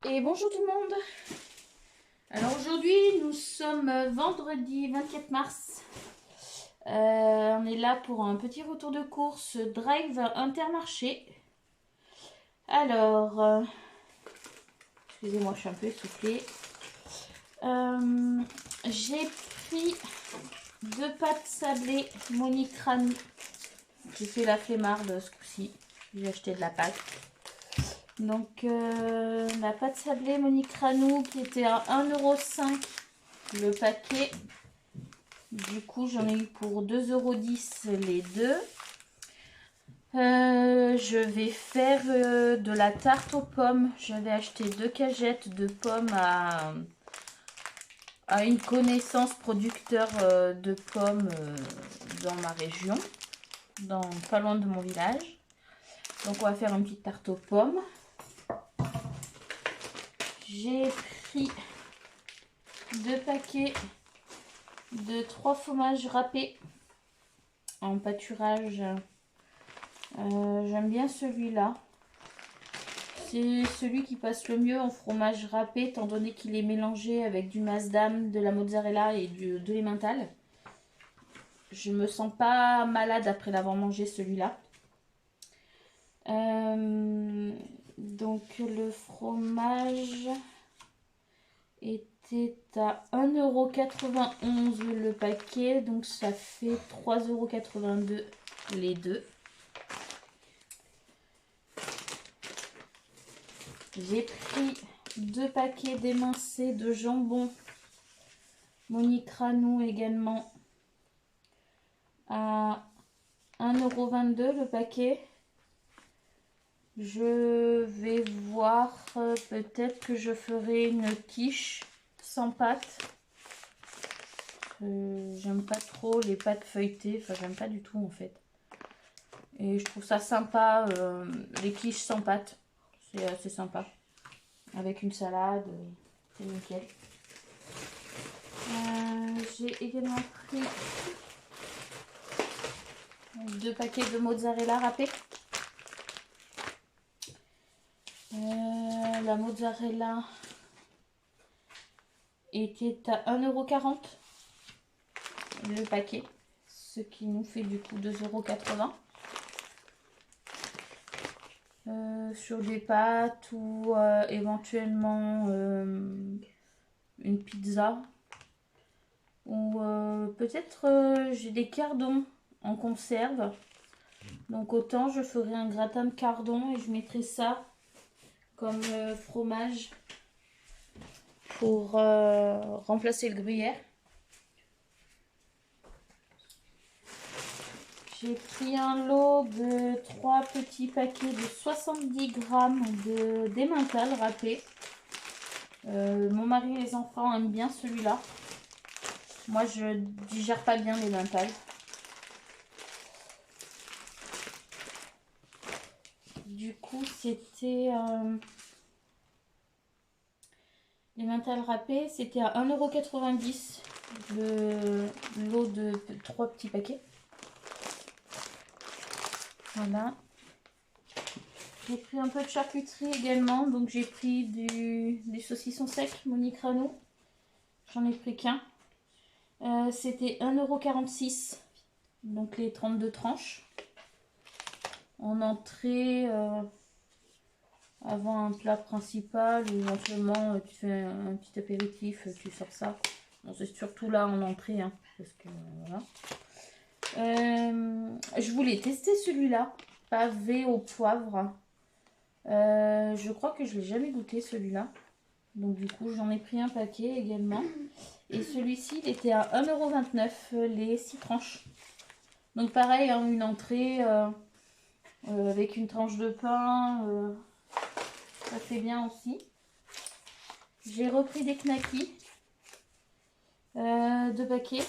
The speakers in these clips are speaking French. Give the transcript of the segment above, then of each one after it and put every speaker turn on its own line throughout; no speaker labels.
Et bonjour tout le monde. Alors aujourd'hui nous sommes vendredi 24 mars. On est là pour un petit retour de course Drive Intermarché. Alors, excusez-moi, je suis un peu essoufflée. J'ai pris 2 pâtes sablées Monique Ranou. J'ai fait la flemmarde ce coup-ci. J'ai acheté de la pâte. Donc la pâte sablée Monique Ranou qui était à 1,5 € le paquet. Du coup j'en ai eu pour 2,10 € les deux. Je vais faire de la tarte aux pommes. J'avais acheté 2 cagettes de pommes à une connaissance producteur de pommes dans ma région, pas loin de mon village. Donc on va faire une petite tarte aux pommes. J'ai pris 2 paquets de 3 fromages râpés en pâturage. J'aime bien celui-là. C'est celui qui passe le mieux en fromage râpé, étant donné qu'il est mélangé avec du Maasdam, de la mozzarella et de l'emmental. Je me sens pas malade après l'avoir mangé celui-là. Donc le fromage était à 1,91 € le paquet, donc ça fait 3,82 € les deux. J'ai pris 2 paquets d'émincés de jambon Monique Ranou également à 1,22 € le paquet. Je vais voir, peut-être que je ferai une quiche sans pâte. J'aime pas trop les pâtes feuilletées, enfin j'aime pas du tout en fait. Et je trouve ça sympa, les quiches sans pâte, c'est assez sympa. Avec une salade, c'est nickel. J'ai également pris 2 paquets de mozzarella râpée. La mozzarella était à 1,40 € le paquet, ce qui nous fait du coup 2,80 € sur des pâtes ou éventuellement une pizza, ou peut-être j'ai des cardons en conserve, donc autant je ferai un gratin de cardon et je mettrai ça comme fromage pour remplacer le gruyère. J'ai pris un lot de 3 petits paquets de 70 grammes d'emmental râpé. Mon mari et les enfants aiment bien celui-là. Moi je digère pas bien l'emmental. Du coup c'était l'emmental râpé, c'était à 1,90 € le lot de 3 petits paquets. Voilà. J'ai pris un peu de charcuterie également, donc j'ai pris des saucissons secs Monique Ranou. J'en ai pris qu'un. C'était 1,46 €, donc les 32 tranches. En entrée, avant un plat principal, ou éventuellement tu fais un petit apéritif, tu sors ça. Bon, c'est surtout là en entrée, hein, parce que voilà. Je voulais tester celui-là, pavé au poivre. Je crois que je l'ai jamais goûté celui-là. Donc du coup j'en ai pris un paquet également. Et celui-ci il était à 1,29 € les 6 tranches. Donc pareil, hein, une entrée avec une tranche de pain, ça fait bien aussi. J'ai repris des knackis, 2 paquets.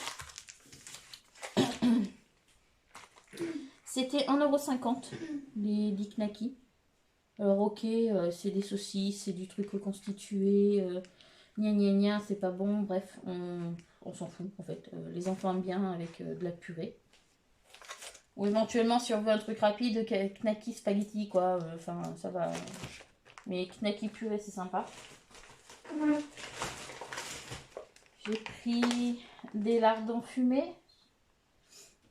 C'était 1,50 € les 10 knackis. Alors ok, c'est des saucisses, c'est du truc reconstitué, gna gna gna, c'est pas bon, bref, on s'en fout en fait. Les enfants aiment bien avec de la purée. Ou éventuellement si on veut un truc rapide, knacky spaghetti quoi, enfin ça va. Mais knacky purée, c'est sympa. J'ai pris des lardons fumés.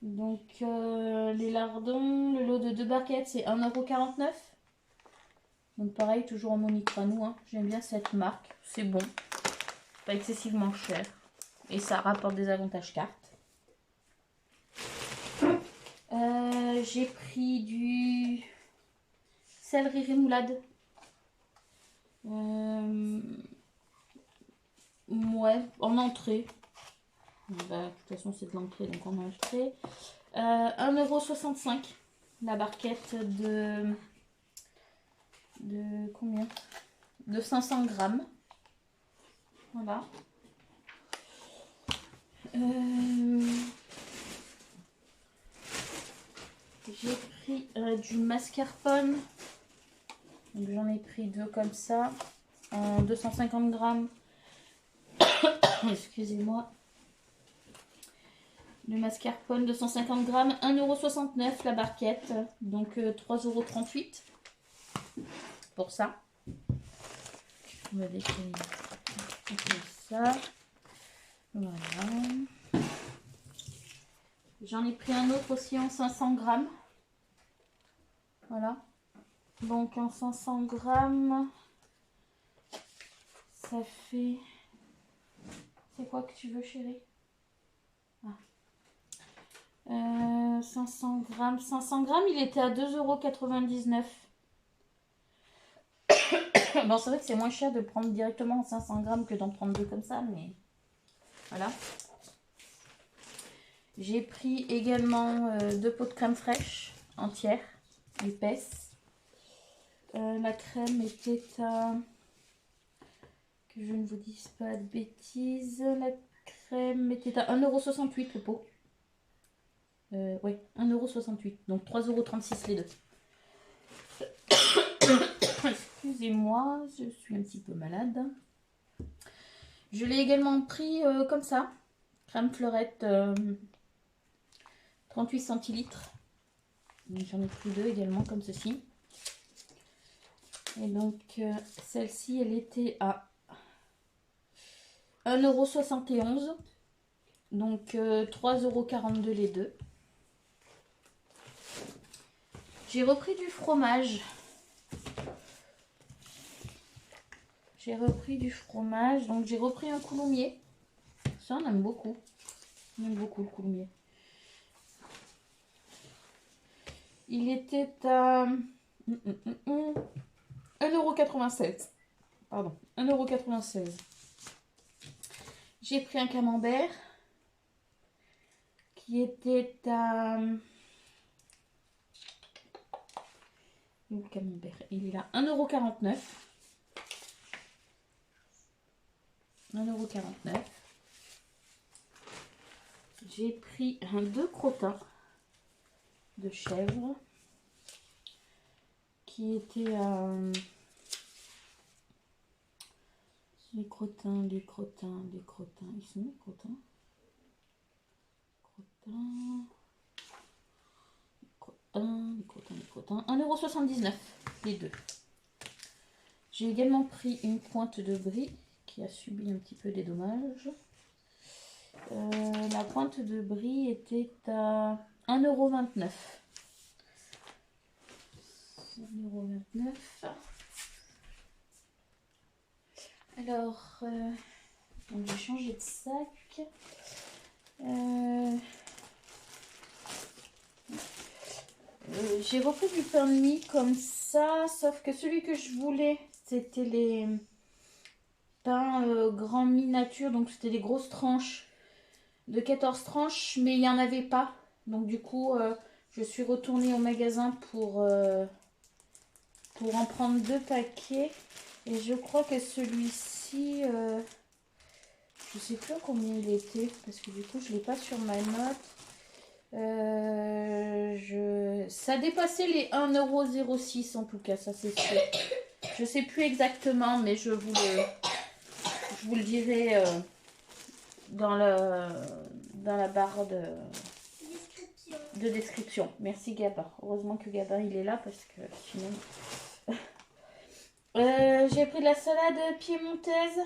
Donc, les lardons, le lot de 2 barquettes, c'est 1,49 €. Donc, pareil, toujours en monique à nous. Hein. J'aime bien cette marque. C'est bon. Pas excessivement cher. Et ça rapporte des avantages cartes. J'ai pris du céleri rémoulade. Ouais, en entrée. Bah, de toute façon, c'est de l'entrée, donc en entrée. 1,65 € la barquette de combien? De 500 grammes. Voilà. J'ai pris du mascarpone. Donc j'en ai pris 2 comme ça. En 250 grammes. Excusez-moi. Le mascarpone 250 grammes. 1,69 € la barquette. Donc 3,38 € pour ça. On va décaler ça. Voilà. J'en ai pris un autre aussi en 500 grammes. Voilà. Donc en 500 grammes, ça fait... C'est quoi que tu veux, chérie? 500 grammes. 500 grammes, il était à 2,99 €. Bon, c'est vrai que c'est moins cher de prendre directement en 500 grammes que d'en prendre 2 comme ça, mais voilà. J'ai pris également 2 pots de crème fraîche entière, épaisse. La crème était à... Que je ne vous dise pas de bêtises. La crème était à 1,68 € le pot. Oui, 1,68 €. Donc 3,36 € les deux. Excusez-moi, je suis un petit peu malade. Je l'ai également pris comme ça. Crème fleurette 38 centilitres. J'en ai pris 2 également comme ceci. Et donc celle-ci, elle était à 1,71 €. Donc 3,42 € les deux. J'ai repris du fromage. Donc j'ai repris un coulommiers. Ça, on aime beaucoup. On aime beaucoup le coulommiers. Il était à 1,96 €. Pardon, 1,96 €. J'ai pris un camembert qui était à... Le camembert, il est là, 1,49 €. 1,49 €. J'ai pris 2 crottins de chèvre qui étaient à... Les crottins. Ils sont où, les crottins? 1,79 € les deux. J'ai également pris une pointe de brie qui a subi un petit peu des dommages. La pointe de brie était à 1,29 €. 1,29 €. Alors, donc j'ai changé de sac. J'ai repris du pain de mie comme ça, sauf que celui que je voulais, c'était les pains grand miniature, donc c'était des grosses tranches de 14 tranches, mais il n'y en avait pas. Donc du coup, je suis retournée au magasin pour en prendre 2 paquets. Et je crois que celui-ci, je sais plus à combien il était, parce que du coup, je ne l'ai pas sur ma note. Ça dépassait les 1,06 € en tout cas, ça c'est sûr. Je sais plus exactement, mais je vous le dirai dans la barre de description. Merci Gabin. Heureusement que Gabin il est là parce que sinon... J'ai pris de la salade piémontaise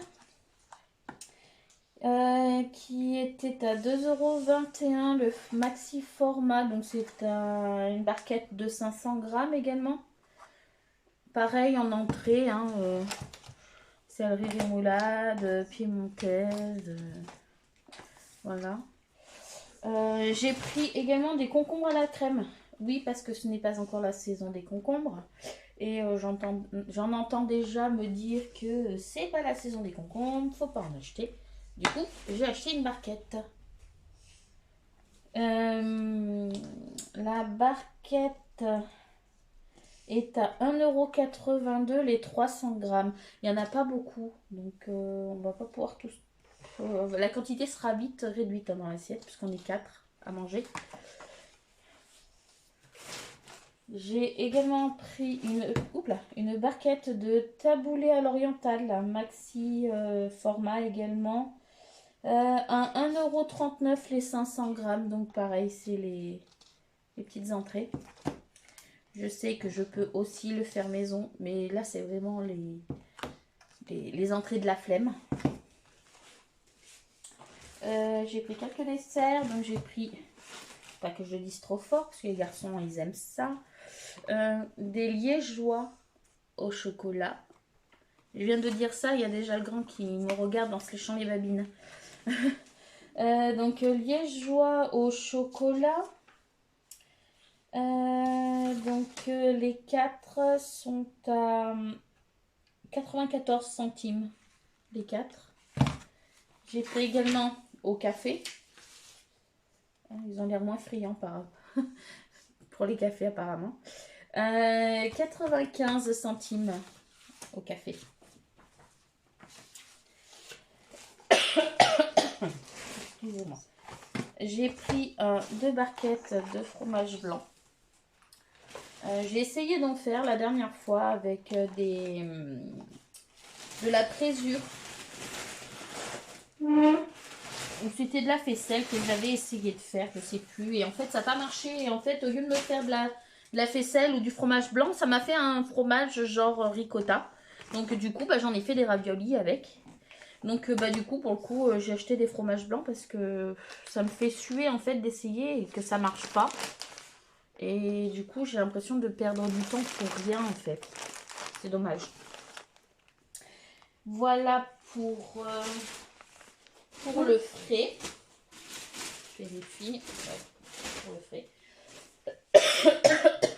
qui était à 2,21 € le maxi format. Donc c'est une barquette de 500 grammes également. Pareil en entrée, hein, céleri rémoulade, piémontaise, voilà. J'ai pris également des concombres à la crème. Oui, parce que ce n'est pas encore la saison des concombres. Et j'en entends déjà me dire que c'est pas la saison des concombres, faut pas en acheter. Du coup, j'ai acheté une barquette. La barquette est à 1,82 € les 300 grammes. Il n'y en a pas beaucoup, donc on va pas pouvoir tous. La quantité sera vite réduite dans l'assiette, puisqu'on est 4 à manger. J'ai également pris une barquette de taboulé à l'oriental, un maxi format également. À 1,39 € les 500 grammes, donc pareil, c'est les petites entrées. Je sais que je peux aussi le faire maison, mais là c'est vraiment les entrées de la flemme. J'ai pris quelques desserts, donc j'ai pris, pas que je le dise trop fort, parce que les garçons ils aiment ça, des liégeois au chocolat. Je viens de dire ça, il y a déjà le grand qui me regarde en se léchant les babines. Donc liégeois au chocolat. Les 4 sont à 94 centimes. Les 4. J'ai pris également au café. Ils ont l'air moins friands pour les cafés apparemment. 95 centimes au café. Excusez-moi. J'ai pris 2 barquettes de fromage blanc. J'ai essayé d'en faire la dernière fois avec de la présure. C'était de la faisselle que j'avais essayé de faire, je sais plus. Et en fait, ça n'a pas marché. Et en fait, au lieu de me faire de la faisselle ou du fromage blanc, ça m'a fait un fromage genre ricotta. Donc du coup, j'en ai fait des raviolis avec. Donc du coup, pour le coup, j'ai acheté des fromages blancs parce que ça me fait suer en fait d'essayer et que ça marche pas. Et du coup, j'ai l'impression de perdre du temps pour rien en fait. C'est dommage. Voilà pour le frais. Je vérifie. Ouais, pour le frais.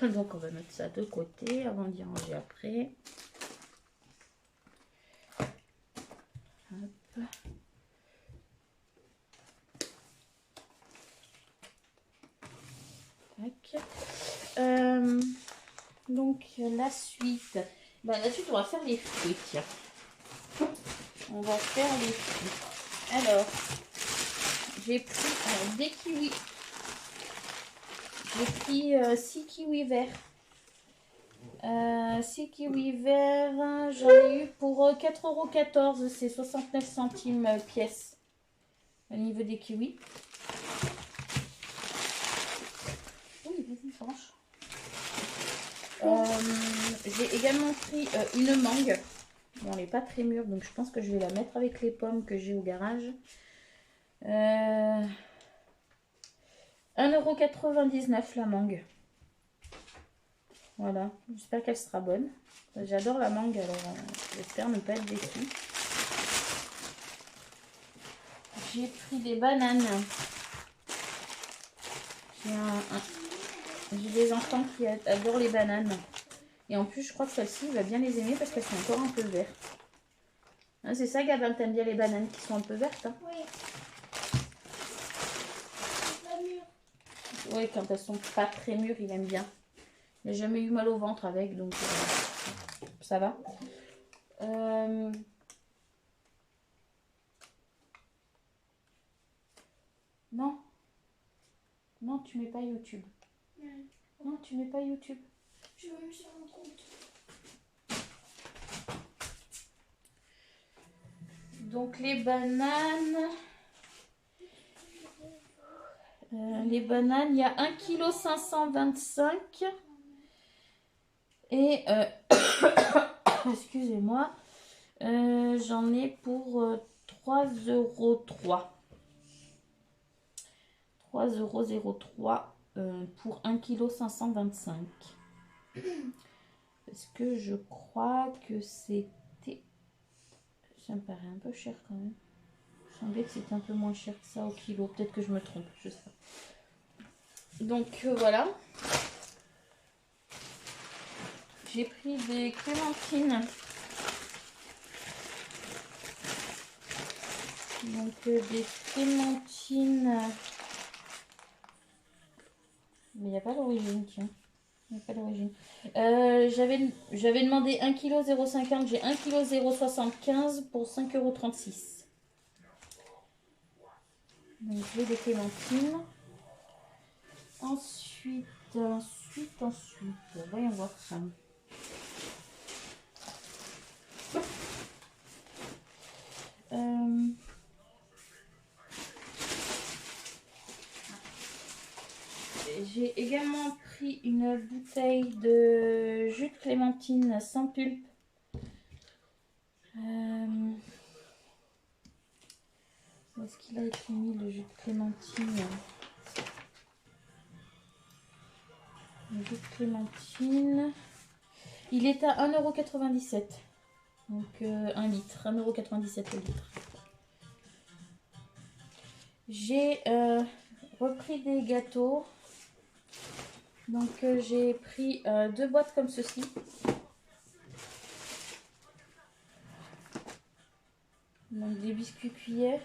Donc on va mettre ça de côté avant d'y ranger après. Hop. Tac. Donc la suite. La suite, on va faire les fruits. Tiens. On va faire les fruits. Alors, j'ai pris des kiwis. J'ai pris 6 kiwis verts. 6 kiwis verts, j'en ai eu pour 4,14 €, c'est 69 centimes pièce au niveau des kiwis. Oui, vas-y, franche. J'ai également pris une mangue. Bon, elle n'est pas très mûre, donc je pense que je vais la mettre avec les pommes que j'ai au garage. 1,99 € la mangue. Voilà, j'espère qu'elle sera bonne. J'adore la mangue, alors j'espère ne pas être déçue. J'ai pris des bananes. J'ai des enfants qui adorent les bananes. Et en plus, je crois que celle-ci va bien les aimer parce qu'elles sont encore un peu vertes. Hein, c'est ça, Gabin, t'aimes bien les bananes qui sont un peu vertes, hein?
Oui. C'est pas mûr.
Oui, quand elles sont pas très mûres, il aime bien. Il n'a jamais eu mal au ventre avec, donc ça va. Non. Non, tu mets pas YouTube. Non, tu mets pas YouTube.
Je vais me sur mon compte.
Donc les bananes. Il y a 1,525 kg. Et Excusez-moi. J'en ai pour 3,03 €. 3,03 € pour 1,525 kg. Parce que je crois que c'était... Ça me paraît un peu cher quand même. Il semblait que c'était un peu moins cher que ça au kilo. Peut-être que je me trompe, je sais pas. Donc voilà. J'ai pris des clémentines. Donc des clémentines. Mais il n'y a pas l'origine, tiens. Il n'y a pas l'origine. J'avais demandé 1,050 kg. J'ai 1,075 kg pour 5,36 €. Donc j'ai des clémentines. Ensuite, voyons voir ça. J'ai également pris une bouteille de jus de clémentine sans pulpe. Où est-ce qu'il a été mis le jus de clémentine? Le jus de clémentine. Il est à 1,97 €. Donc 1 litre, 1,97 € le litre. J'ai repris des gâteaux. Donc j'ai pris 2 boîtes comme ceci. Donc des biscuits cuillères.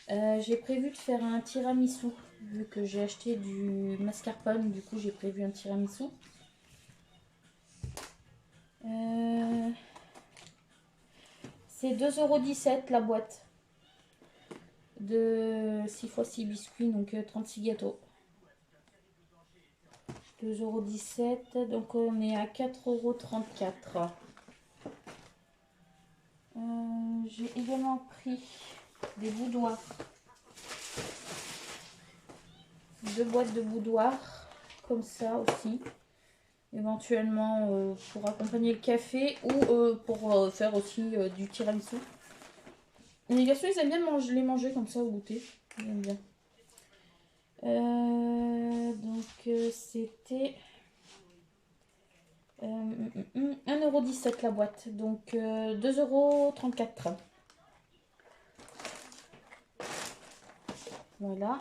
J'ai prévu de faire un tiramisu. Vu que j'ai acheté du mascarpone, du coup j'ai prévu un tiramisu. C'est 2,17 € la boîte. De 6 x 6 biscuits, donc 36 gâteaux. 2,17 €, donc on est à 4,34 €. J'ai également pris des boudoirs. 2 boîtes de boudoirs, comme ça aussi. Éventuellement pour accompagner le café ou pour faire aussi du tiramisu. Les garçons, ils aiment bien les manger comme ça au goûter. Ils aiment bien. Donc c'était 1,17 € la boîte, donc 2,34 €. Voilà.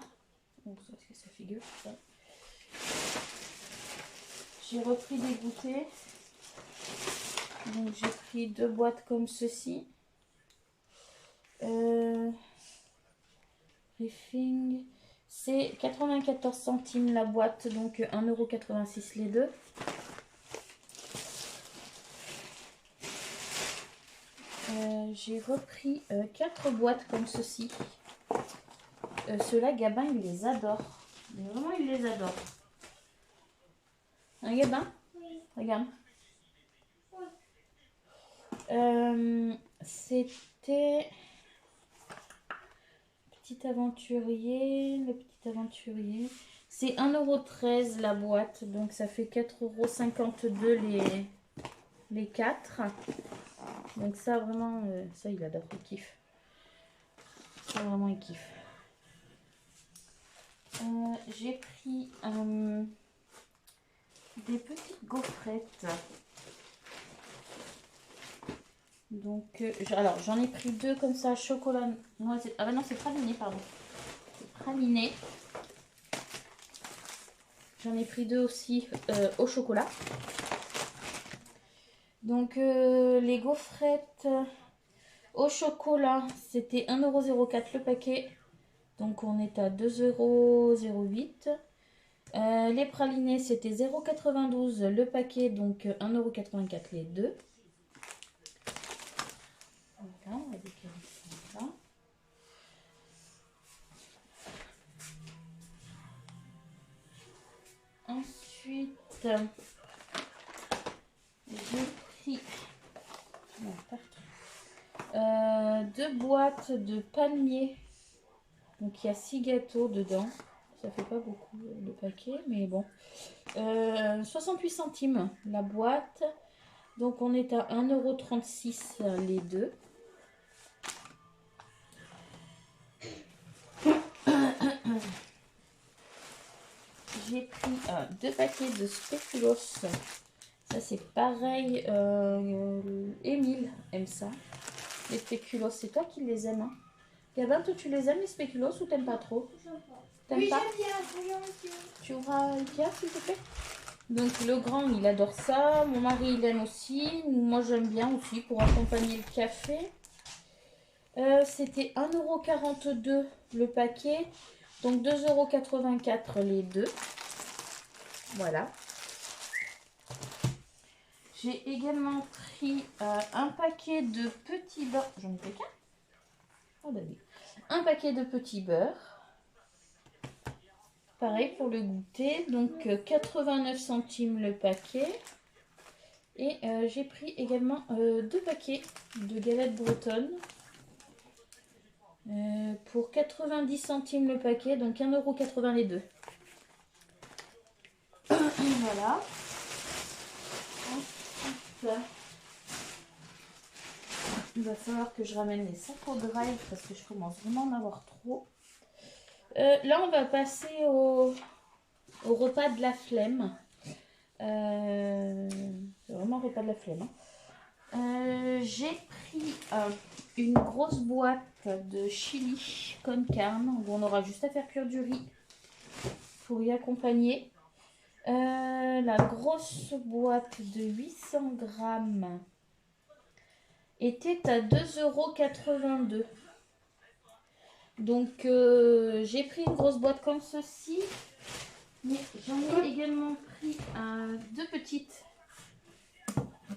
Bon, ça, est-ce que ça figure ça? J'ai repris des goûters. Donc j'ai pris 2 boîtes comme ceci. Briefing. C'est 94 centimes la boîte, donc 1,86 € les deux. J'ai repris 4 boîtes comme ceci. Ceux-là, Gabin, il les adore. Mais vraiment, il les adore. Hein, Gabin?
Oui.
Regarde.
Oui.
C'était Petit Aventurier. Le Petit Aventurier. C'est 1,13 € la boîte. Donc ça fait 4,52 € les 4. Donc ça, vraiment, ça, il adore. Il kiffe. Ça, vraiment, il kiffe. J'ai pris des petites gaufrettes. Donc, alors j'en ai pris 2 comme ça, chocolat noisette. Ah bah non, c'est praliné, pardon. C'est praliné. J'en ai pris 2 aussi au chocolat. Donc, les gaufrettes au chocolat, c'était 1,04 € le paquet. Donc, on est à 2,08 €. Les pralinés, c'était 0,92 € le paquet, donc 1,84 € les deux. Voilà, on va décaler ça là. Ensuite, j'ai pris 2 boîtes de palmiers. Donc il y a 6 gâteaux dedans. Ça fait pas beaucoup le paquet, mais bon. 68 centimes la boîte. Donc on est à 1,36 € les deux. J'ai pris 2 paquets de spéculoos. Ça c'est pareil. Émile aime ça. Les spéculoos, c'est toi qui les aimes. Hein. Gabin, toi tu les aimes les spéculoos ou t'aimes pas trop?
Oui, j'aime bien.
Tu ouvras Ikea s'il te plaît? Donc le grand il adore ça. Mon mari il aime aussi. Moi j'aime bien aussi pour accompagner le café. C'était 1,42 € le paquet. Donc 2,84 € les deux. Voilà. J'ai également pris un paquet de petits beurre. J'en ai pris qu'un. Oh bah oui. Un paquet de petits beurres. Pareil pour le goûter. Donc 89 centimes le paquet. Et j'ai pris également 2 paquets de galettes bretonnes. Pour 90 centimes le paquet. Donc 1,80 € les deux. Voilà. Ensuite, il va falloir que je ramène les sacs au drive parce que je commence vraiment à en avoir trop. Là, on va passer au repas de la flemme. C'est vraiment le repas de la flemme. Hein. J'ai pris une grosse boîte de chili con carne où on aura juste à faire cuire du riz pour y accompagner. La grosse boîte de 800 grammes était à 2,82 €. Donc j'ai pris une grosse boîte comme ceci, mais j'en ai également pris 2 petites.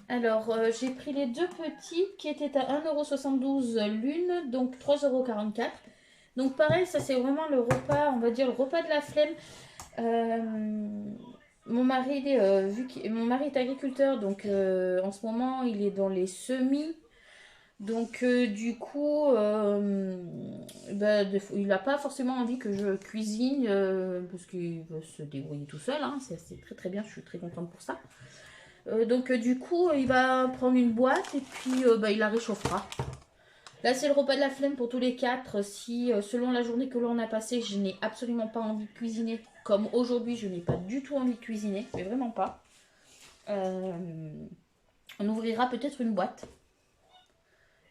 Alors j'ai pris les 2 petites qui étaient à 1,72 € l'une, donc 3,44 €. Donc pareil, ça c'est vraiment le repas, on va dire le repas de la flemme. Mon mari est agriculteur, donc en ce moment il est dans les semis. Donc du coup, il n'a pas forcément envie que je cuisine parce qu'il veut se débrouiller tout seul. Hein, c'est très très bien, je suis très contente pour ça. Donc du coup, il va prendre une boîte et puis il la réchauffera. Là, c'est le repas de la flemme pour tous les 4. Si selon la journée que l'on a passée, je n'ai absolument pas envie de cuisiner, comme aujourd'hui, je n'ai pas du tout envie de cuisiner, mais vraiment pas. On ouvrira peut-être une boîte.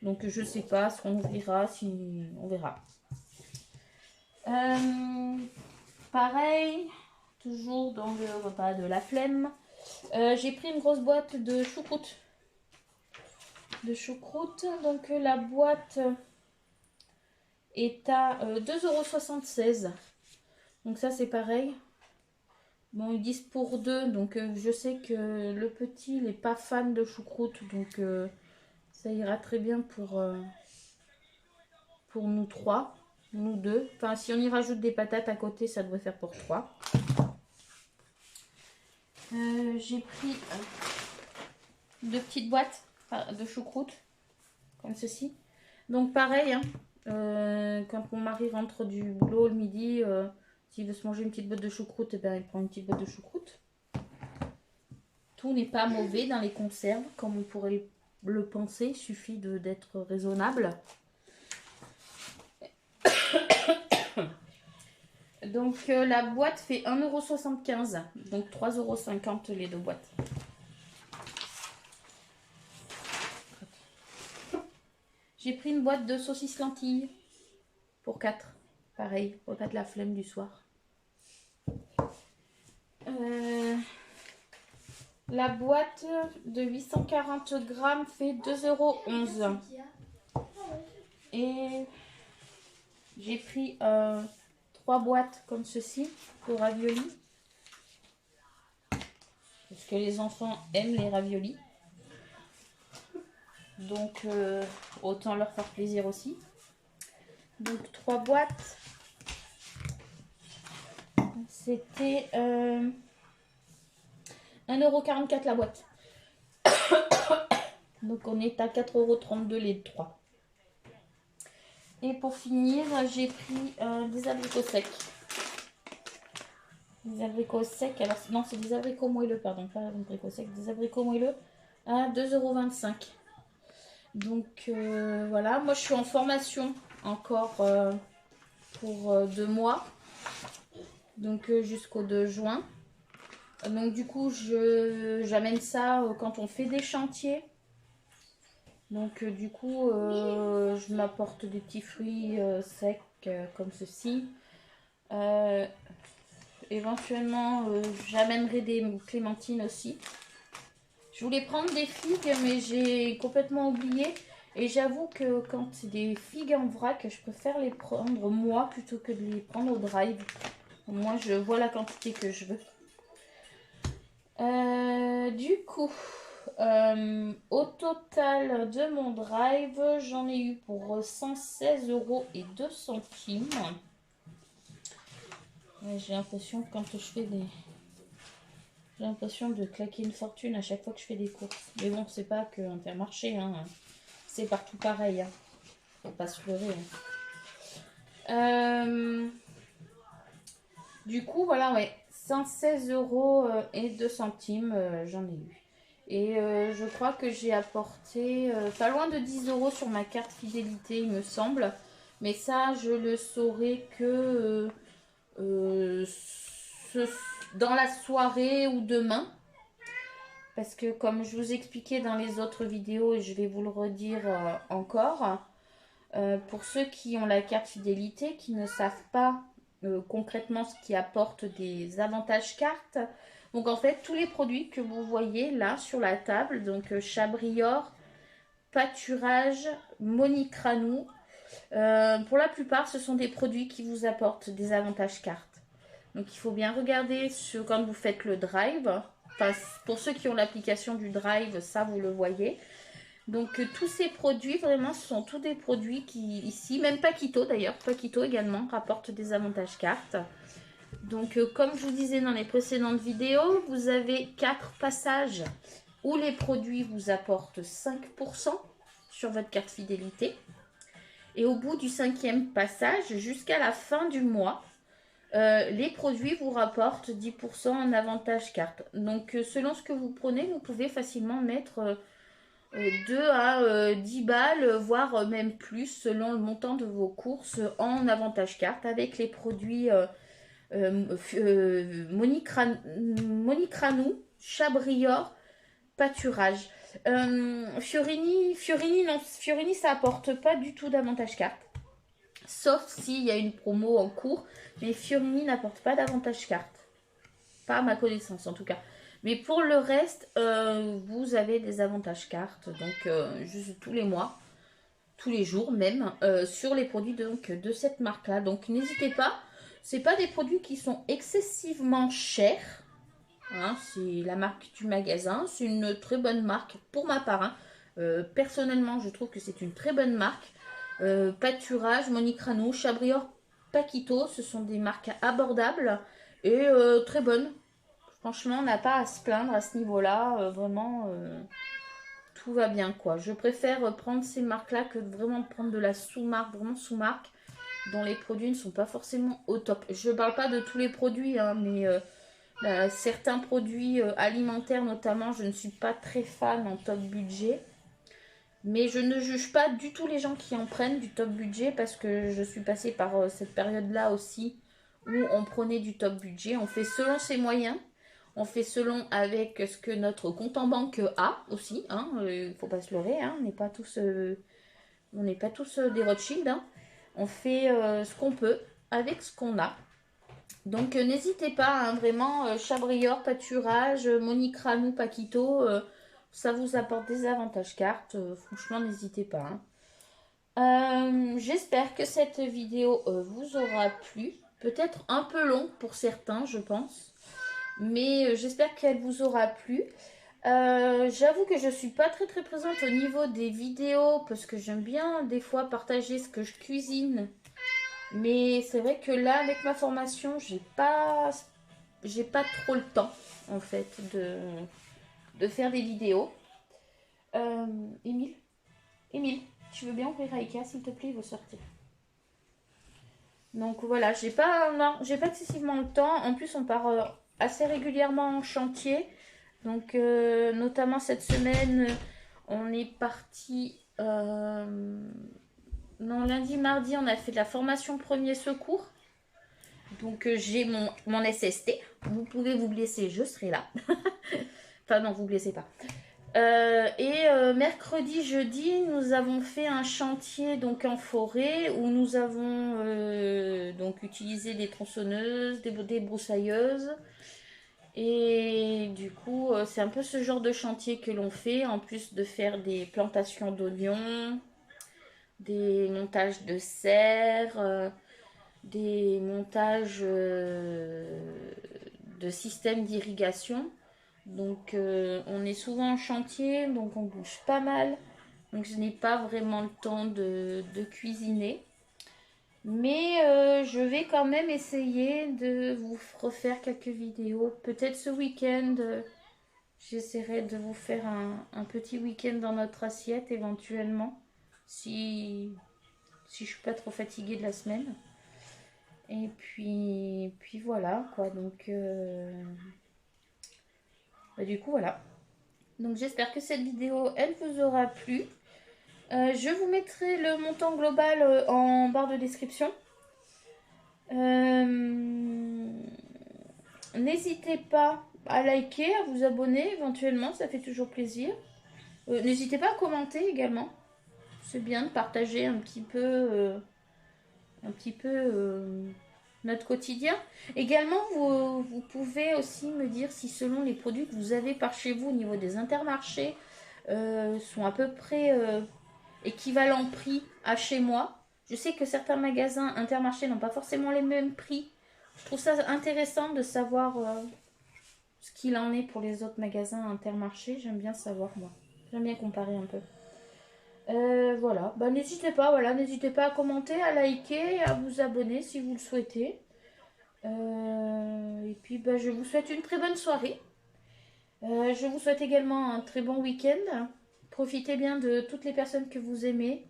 Donc je sais pas ce qu'on ouvrira, si on verra. Pareil, toujours dans le repas de la flemme. J'ai pris une grosse boîte de choucroute. Donc la boîte est à 2,76 €. Donc ça c'est pareil. Bon, ils disent pour 2, donc je sais que le petit n'est pas fan de choucroute, donc ça ira très bien pour nous 3, nous 2. Enfin, si on y rajoute des patates à côté, ça devrait faire pour 3. J'ai pris 2 petites boîtes de choucroute, comme ceci. Donc pareil, hein, quand mon mari rentre du boulot le midi, s'il veut se manger une petite boîte de choucroute, eh ben, il prend une petite boîte de choucroute. Tout n'est pas mauvais dans les conserves, comme on pourrait le penser. Il suffit d'être raisonnable. Donc la boîte fait 1,75 €, donc 3,50 € les 2 boîtes. J'ai pris une boîte de saucisses lentilles pour 4. Pareil, repas de la flemme du soir. La boîte de 840 grammes fait 2,11 €. Et j'ai pris 3 boîtes comme ceci de raviolis. Parce que les enfants aiment les raviolis. Donc autant leur faire plaisir aussi. Donc 3 boîtes. C'était 1,44 € la boîte. Donc on est à 4,32 € les 3. Et pour finir, j'ai pris des abricots secs. Des abricots secs, alors non, c'est des abricots moelleux, pardon, pas des abricots secs, des abricots moelleux à 2,25 €. Donc voilà, moi je suis en formation encore pour 2 mois. Donc jusqu'au 2 juin. Donc du coup, j'amène ça quand on fait des chantiers. Donc du coup, je m'apporte des petits fruits secs comme ceci. Éventuellement, j'amènerai des clémentines aussi. Je voulais prendre des figues, mais j'ai complètement oublié. Et j'avoue que quand c'est des figues en vrac, je préfère les prendre moi plutôt que de les prendre au drive. Moi, je vois la quantité que je veux. Du coup, au total de mon drive, j'en ai eu pour 116,02 €. Ouais, j'ai l'impression que quand je fais des... J'ai l'impression de claquer une fortune à chaque fois que je fais des courses. Mais bon, c'est pas que Intermarché, hein. C'est partout pareil. Hein. Faut pas se leurrer. Hein. Du coup, voilà, ouais. 116,02 €, j'en ai eu. Et je crois que j'ai apporté pas loin de 10 € sur ma carte fidélité, il me semble. Mais ça, je le saurai que dans la soirée ou demain. Parce que comme je vous expliquais dans les autres vidéos, et je vais vous le redire encore, pour ceux qui ont la carte fidélité, qui ne savent pas concrètement ce qui apporte des avantages cartes. Donc en fait, tous les produits que vous voyez là sur la table, donc Chabrior, Pâturage, Monicranou, pour la plupart, ce sont des produits qui vous apportent des avantages cartes. Donc il faut bien regarder quand vous faites le drive. Enfin, pour ceux qui ont l'application du drive, ça vous le voyez. Donc tous ces produits, vraiment, ce sont tous des produits qui, ici, même Paquito d'ailleurs, Paquito également rapporte des avantages cartes. Donc comme je vous disais dans les précédentes vidéos, vous avez 4 passages où les produits vous apportent 5% sur votre carte fidélité. Et au bout du 5e passage, jusqu'à la fin du mois, les produits vous rapportent 10% en avantage carte. Donc selon ce que vous prenez, vous pouvez facilement mettre 2 à 10 balles, voire même plus selon le montant de vos courses en avantage carte avec les produits Monicranou, Chabrior, Pâturage. Fiorini, non, Fiorini ça apporte pas du tout d'avantage carte. Sauf s'il y a une promo en cours. Mais Fiorini n'apporte pas d'avantage carte. Pas à ma connaissance en tout cas. Mais pour le reste, vous avez des avantages cartes. Donc juste tous les mois. Tous les jours même. Sur les produits de cette marque-là. Donc n'hésitez pas. C'est pas des produits qui sont excessivement chers. Hein, c'est la marque du magasin. C'est une très bonne marque pour ma part. Hein. Personnellement, je trouve que c'est une très bonne marque. Pâturage, Monicranou, Chabrior, Paquito, ce sont des marques abordables et très bonnes. Franchement, on n'a pas à se plaindre à ce niveau-là. Vraiment, tout va bien quoi. Je préfère prendre ces marques-là que vraiment prendre de la sous-marque, vraiment sous-marque, dont les produits ne sont pas forcément au top. Je ne parle pas de tous les produits, hein, mais certains produits alimentaires notamment, je ne suis pas très fan en top budget. Mais je ne juge pas du tout les gens qui en prennent du top budget parce que je suis passée par cette période-là aussi où on prenait du top budget. On fait selon ses moyens, on fait selon avec ce que notre compte en banque a aussi. Hein, faut pas se leurrer, hein, on n'est pas tous, des Rothschild. Hein. On fait ce qu'on peut avec ce qu'on a. Donc n'hésitez pas, hein, vraiment, Chabrior, Pâturage, Monicranou, Paquito, ça vous apporte des avantages cartes. Franchement, n'hésitez pas. Hein. J'espère que cette vidéo vous aura plu. Peut-être un peu long pour certains, je pense. Mais j'espère qu'elle vous aura plu. J'avoue que je ne suis pas très présente au niveau des vidéos parce que j'aime bien des fois partager ce que je cuisine. Mais c'est vrai que là, avec ma formation, j'ai pas trop le temps, en fait, de faire des vidéos. Émile, tu veux bien ouvrir Aïka, s'il te plaît, il veut sortir. Donc voilà, j'ai pas excessivement le temps. En plus, on part assez régulièrement en chantier. Donc, notamment cette semaine, on est parti... non, lundi, mardi, on a fait de la formation premier secours. Donc, j'ai mon SST. Vous pouvez vous blesser, je serai là. Enfin, non, vous blessez pas. Mercredi, jeudi, nous avons fait un chantier donc en forêt où nous avons donc utilisé des tronçonneuses, des broussailleuses. Et du coup, c'est un peu ce genre de chantier que l'on fait, en plus de faire des plantations d'oignons, des montages de serre, des montages de systèmes d'irrigation. Donc on est souvent en chantier, donc on bouge pas mal. Donc je n'ai pas vraiment le temps de cuisiner. Mais je vais quand même essayer de vous refaire quelques vidéos. Peut-être ce week-end, j'essaierai de vous faire un petit week-end dans notre assiette éventuellement. Si je suis pas trop fatiguée de la semaine. Et puis voilà quoi. Donc du coup voilà. Donc j'espère que cette vidéo elle vous aura plu. Je vous mettrai le montant global en barre de description. N'hésitez pas à liker, à vous abonner éventuellement, ça fait toujours plaisir. N'hésitez pas à commenter également. C'est bien de partager un petit peu notre quotidien. Également, vous pouvez aussi me dire si selon les produits que vous avez par chez vous au niveau des intermarchés sont à peu près équivalent prix à chez moi. Je sais que certains magasins intermarchés n'ont pas forcément les mêmes prix. Je trouve ça intéressant de savoir ce qu'il en est pour les autres magasins intermarchés. J'aime bien savoir, moi. J'aime bien comparer un peu. Voilà, bah, n'hésitez pas, n'hésitez pas à commenter, à liker, à vous abonner si vous le souhaitez. Et puis bah, je vous souhaite une très bonne soirée. Je vous souhaite également un très bon week-end. Profitez bien de toutes les personnes que vous aimez.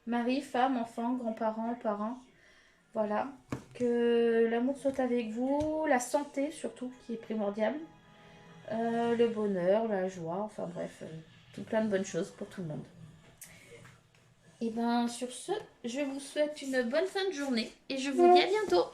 Mari, femme, enfants, grands-parents, parents. Voilà. Que l'amour soit avec vous, la santé surtout qui est primordiale. Le bonheur, la joie, enfin bref, tout plein de bonnes choses pour tout le monde. Et ben sur ce, je vous souhaite une bonne fin de journée et je vous dis à bientôt.